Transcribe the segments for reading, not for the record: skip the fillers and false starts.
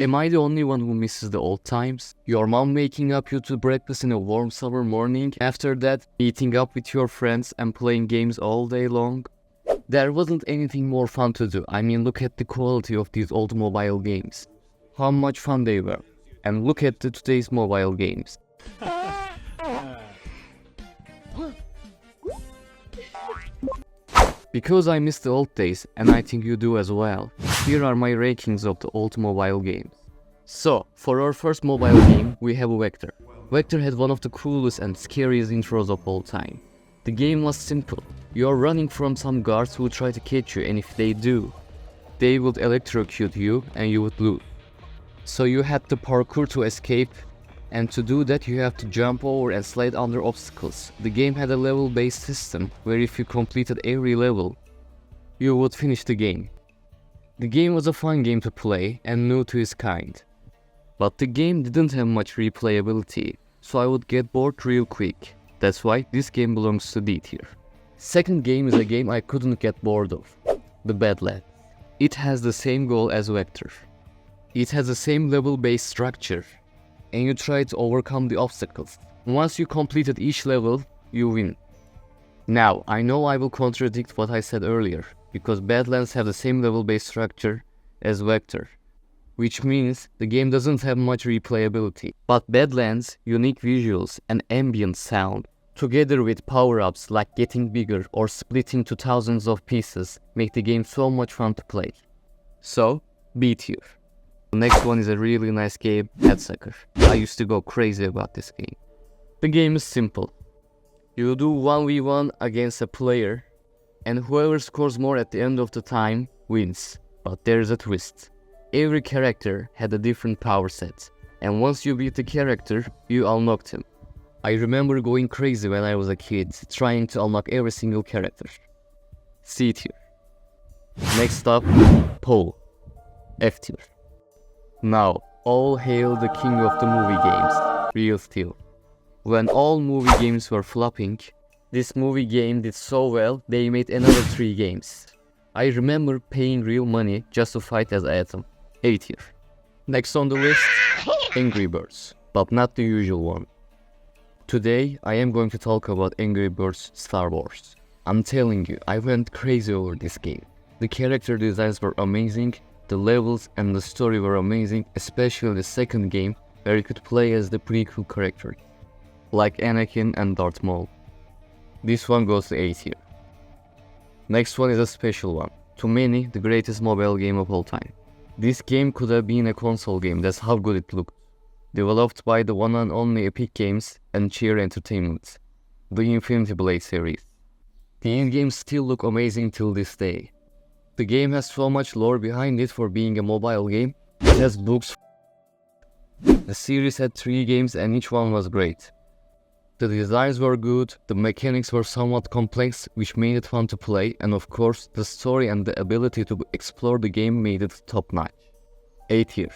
Am I the only one who misses the old times? Your mom waking up you to breakfast in a warm summer morning, after that meeting up with your friends and playing games all day long? There wasn't anything more fun to do. I mean, look at the quality of these old mobile games. How much fun they were. And look at today's mobile games. Because I miss the old days, and I think you do as well, here are my rankings of the old mobile games. So, for our first mobile game, we have Vector. Vector had one of the coolest and scariest intros of all time. The game was simple. You're running from some guards who try to catch you, and if they do, they would electrocute you and you would lose. So you had to parkour to escape, and to do that you have to jump over and slide under obstacles. The game had a level-based system, where if you completed every level, you would finish the game. The game was a fun game to play and new to its kind. But the game didn't have much replayability, so I would get bored real quick. That's why this game belongs to D tier. Second game is a game I couldn't get bored of, the Badlands. It has the same goal as Vector. It has the same level-based structure, and you try to overcome the obstacles. Once you completed each level, you win. Now, I know I will contradict what I said earlier, because Badlands have the same level-based structure as Vector, which means the game doesn't have much replayability. But Badlands' unique visuals and ambient sound, together with power-ups like getting bigger or splitting to thousands of pieces, make the game so much fun to play. So, B tier. The next one is a really nice game, Head Sucker. I used to go crazy about this game. The game is simple. You do 1v1 against a player, and whoever scores more at the end of the time wins. But there is a twist. Every character had a different power set, and once you beat the character, you unlocked him. I remember going crazy when I was a kid, trying to unlock every single character. C tier. Next up, Pole. F tier. Now, all hail the king of the movie games, Real Steel. When all movie games were flopping, this movie game did so well, they made another 3 games. I remember paying real money just to fight as Atom. A tier. Next on the list, Angry Birds, but not the usual one. Today, I am going to talk about Angry Birds Star Wars. I'm telling you, I went crazy over this game. The character designs were amazing, the levels and the story were amazing, especially the second game, where you could play as the prequel character, like Anakin and Darth Maul. This one goes to A tier. Next one is a special one. To many, the greatest mobile game of all time. This game could have been a console game, that's how good it looked. Developed by the one and only Epic Games and Cheer Entertainment, the Infinity Blade series. These games still look amazing till this day. The game has so much lore behind it for being a mobile game. It has books. The series had 3 games and each one was great. The designs were good, the mechanics were somewhat complex, which made it fun to play, and of course, the story and the ability to explore the game made it top-notch. A tier.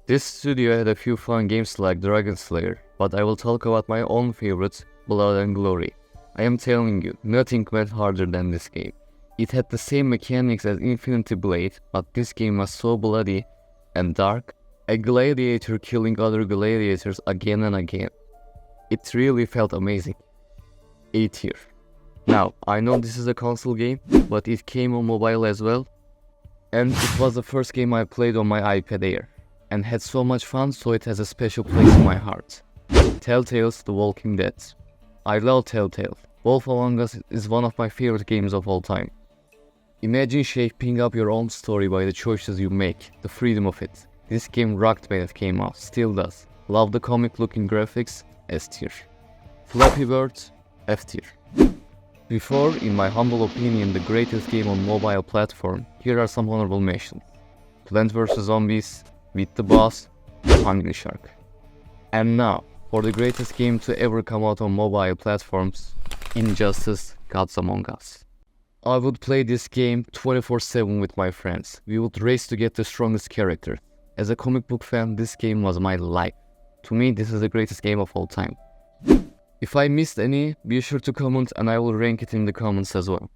This studio had a few fun games like Dragon Slayer, but I will talk about my own favorites, Blood and Glory. I am telling you, nothing went harder than this game. It had the same mechanics as Infinity Blade, but this game was so bloody and dark, a gladiator killing other gladiators again and again. It really felt amazing. A tier. Now, I know this is a console game, but it came on mobile as well, and it was the first game I played on my iPad Air, and had so much fun, so it has a special place in my heart. Telltale's The Walking Dead. I love Telltale. Wolf Among Us is one of my favorite games of all time. Imagine shaping up your own story by the choices you make, the freedom of it. This game rocked when it came out, still does. Love the comic looking graphics, S tier. Flappy Bird, F tier. Before, in my humble opinion, the greatest game on mobile platform, here are some honorable mentions. Plant vs Zombies, Beat the Boss, Hungry Shark. And now, for the greatest game to ever come out on mobile platforms, Injustice: Gods Among Us. I would play this game 24/7 with my friends. We would race to get the strongest character. As a comic book fan, this game was my life. To me, this is the greatest game of all time. If I missed any, be sure to comment and I will rank it in the comments as well.